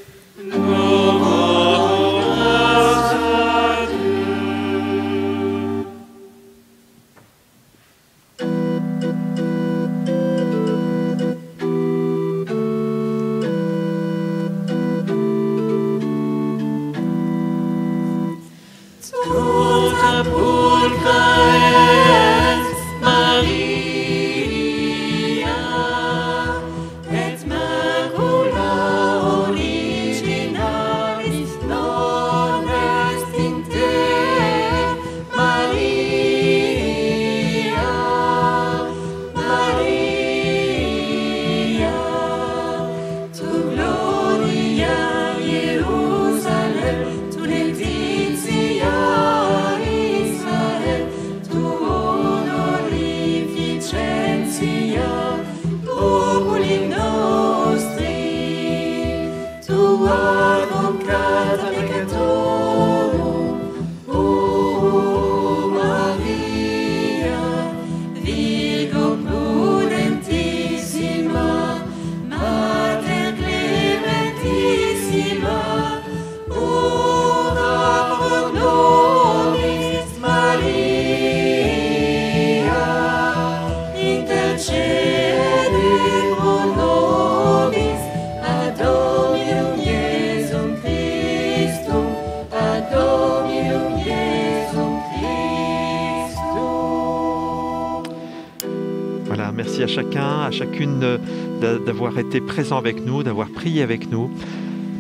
Merci à chacun, à chacune d'avoir été présent avec nous, d'avoir prié avec nous.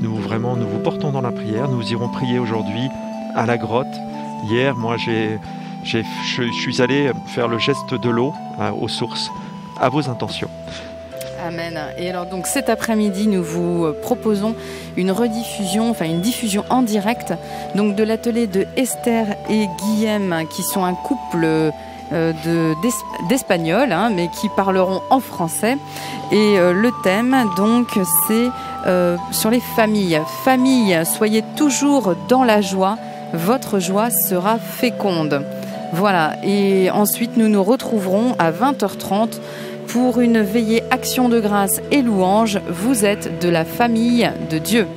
Nous vous portons dans la prière. Nous irons prier aujourd'hui à la grotte. Hier, moi, je suis allé faire le geste de l'eau aux sources, à vos intentions. Amen. Et alors donc cet après-midi, nous vous proposons une rediffusion, enfin une diffusion en direct donc de l'atelier de Esther et Guillaume, qui sont un couple d'Espagnols, hein, mais qui parleront en français. Et le thème, donc, c'est sur les familles. Famille, soyez toujours dans la joie, votre joie sera féconde. Voilà, et ensuite nous nous retrouverons à 20h30 pour une veillée action de grâce et louange. Vous êtes de la famille de Dieu.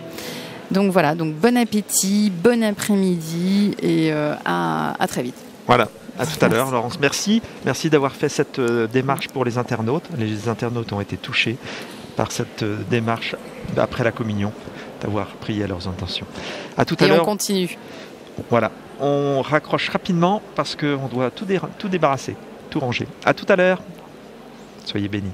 Donc voilà, donc bon appétit, bon après-midi et à très vite. Voilà. À tout à l'heure, Laurence. Merci. Merci d'avoir fait cette démarche pour les internautes. Les internautes ont été touchés par cette démarche après la communion, d'avoir prié à leurs intentions. À tout à l'heure. Et on continue. Voilà. On raccroche rapidement parce qu'on doit tout débarrasser, tout ranger. À tout à l'heure. Soyez bénis.